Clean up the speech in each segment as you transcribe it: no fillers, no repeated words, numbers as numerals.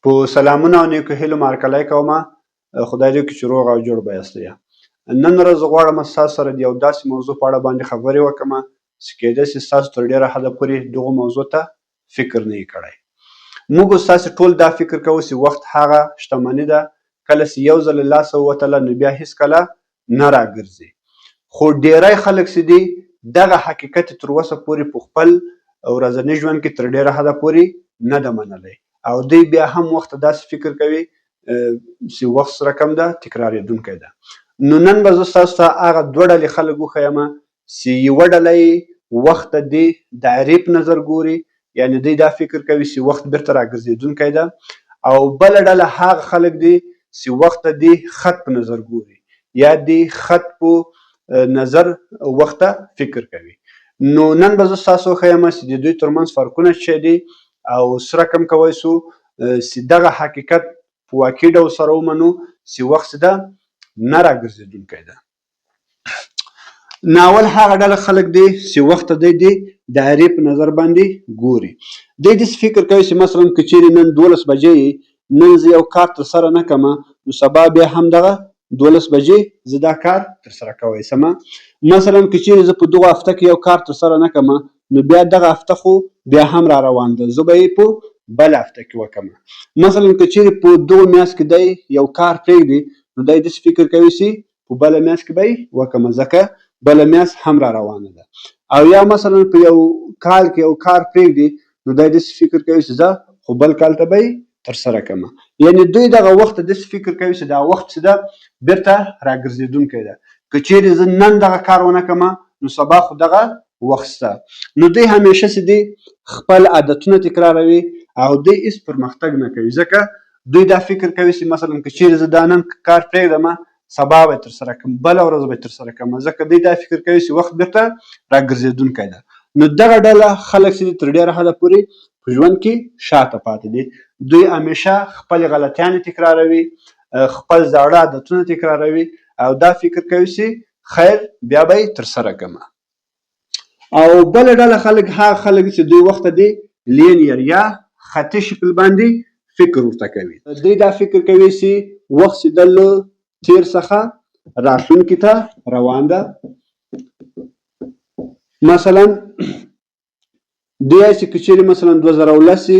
په سلامونه او نیکو هیلو مارکلی کومه. خدای دې وکړي چې روغ او جوړ به یاست. نن ورځ زه غواړم ستاسو سره د یو داسې موضوع په اړه باندې خبرې وکړم چې کیدای شي ستاسو تر ډېره حده پورې دغو موضوع ته فکر نه یې کړی. موږ ستاسې ټول دا فکر کوو چې وخت هغه شتمني ده کله چې یو ځل له لاسه ووتله نو بیا هیڅکله نه راګرځي. خو ډیری خلک چې دي دغه حقیقت تر اوسه پورې په خپل ورځني ژوند کې تر ډېره حده پورې نه ده منلی او دوی بیا هم وخت ته داسې فکر کوي چې وخت سره کم ده تکرارېدونکی ده. نو نن به زه ستاسو ته هغه دوه ډلې خلک وښیم چې یوه ډله یې وخت ته د دایرې په نظر ګوري، یعنې دوی دا فکر کوي چې وخت بیرته راګرځېدونکی ده، او بله ډله هغه خلک دي چې وخت ته د خط په نظر ګوري یا د خط په نظر وخت ته فکر کوي. نو نن به زه ستاسو وښیم چې د دوی ترمنځ فرقونه څه دي او سره کم کوی سو چې دغه حقیقت په واقعي ډول سره ومنو چې وخت ده نه راګرځېدونکی ده. ناول هغه ډله خلک دی چې وخت ته دوی د دایرې په نظر باندې ګوري. دوی داسې فکر کوي چې مثلا که چیرې نن 12 بجې نن زه یو کار ترسره نه کړمه نو سبا بیا هم دغه 12 بجې زه دا کار ترسره کوی شم. مثلا که چیرې زه په دغه هفته کې یو کار ترسره نه کړمه نو بیا دغه هفته خو بیا هم را روان ده، زه به یې په بله هفته کې وکړم. مثلا که چیرې په دغه میاشت کې دی یو کار پرېږدي نو دی داسې فکر کوي چې په بله میاشت کې به یې وکړم ځکه بله میاشت هم را روانه ده. او یا مثلا په یو کال کې یو کار پرېږدي نو دی داسې فکر کوي چې زه خو بل کال ته به یې ترسره کړم. یعنې دوی دغه وخت ته داسې فکر کوي چې دا وخت چې ده بیرته راګرځېدونکی ده. که چیرې زه نن دغه کار ونه کړم نو سبا خو دغه وخت شته. نو دوی همیشه چې دي خپل عادتونه تکراروي او دوی هېڅ پرمختګ نه کوي ځکه دوی دا فکر کوي چې مثلا که چیرې زه دا نن کار پرېږدم سبا به یې ترسره کړم، بله ورځ به یې ترسره کړم ځکه دوی دا فکر کوي چې وخت بیرته راګرځېدونکی ده. نو دغه ډله خلک چې دي تر ډېره حده پورې په ژوند کې شاته پاتې دي. دوی همیشه خپلې غلطیانې تکراروي، خپل زاړه عادتونه تکراروي او دا فکر کوي چې خیر بیا به یې ترسره کړم. او بله ډله خلک هغه خلک چې دوی وخت ته دي لینیر یا خطي شکل باندې فکر ورته کوي. دوی دا فکر کوي چې وخت چې ده له تیر څخه راتلونکي ته روان ده. مثلا دوی چې که چیرې مثلا 2019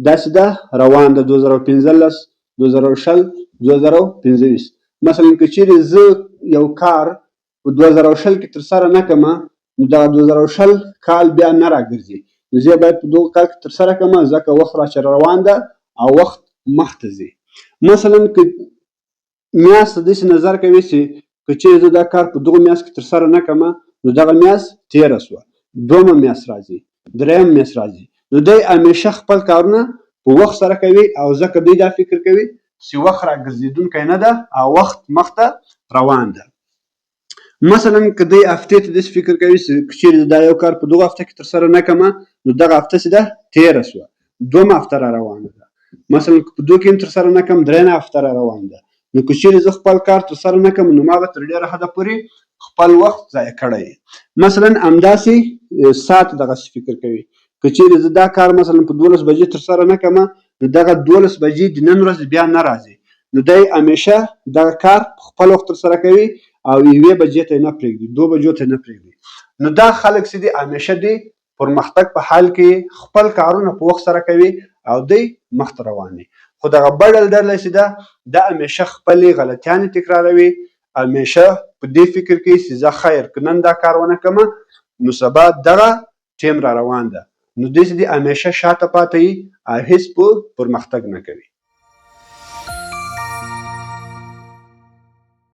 داسې ده روان ده، 2015 2020 2025. مثلا که چیرې زه یو کار په 2020 کې ترسره نه کړم نو دغه 2020 کال بیا نه راګرځي نو زه باید په دغه کال کې ترسره کړم ځکه وخت راسره روان ده او وخت مخته ځي. مثلا که میاشت داسې نظر کوي چې که چیرې زه دا کار په دغه میاشت کې ترسره نه کړم نو دغه میاشت تېره شوه، دویمه میاشت راځي، درېیمه میاشت راځي. نو دوی همیشه خپل کارونه په وخت سره کوي او ځکه دوی دا فکر کوي چې وخت راګرځېدونکی نه ده او وخت مخته روان ده. مثلا که دوی هفتې ته داسې فکر کوي چې که چیرې دا یو کار په دغه هفته کې ترسره نه کړم نو دغه هفته چې ده تېره شوه، دویمه هفته را روانه ده. مثلا که په دوی کې هم ترسره نه کړم درېیمه هفته را روانه ده. نو که چیرې زه خپل کار ترسره نه کړم نو ما به تر ډېره حده پورې خپل وخت ضایع کړی. مثلا همداسې ساعت دغسې فکر کوي که چیرې زه دا کار مثلا په 12 بجې ترسره نه کړم نو دغه 12 بجې د نن ورځې بیا نه راځي نو دی همیشه دغه کار په خپل وخت ترسره کوي او 1 بجې ته یې نه پرېږدي، 2 بجو ته یې نه پرېږدي. نو دا خلک چې دي همیشه دي پرمختګ په حال کې خپل کارونه په وخت سره کوي او دوی مخته روان دي. خو دغه بله ډله چې ده دا همیشه خپلې غلطیانې تکراروي، همیشه په دې فکر کوي چې زه خیر که نن دا کار ونه کړم نو سبا دغه ټیم را روان ده. نو دوی چې دي همیشه شاته پاتې وي او هېڅ پرمختګ نه کوي.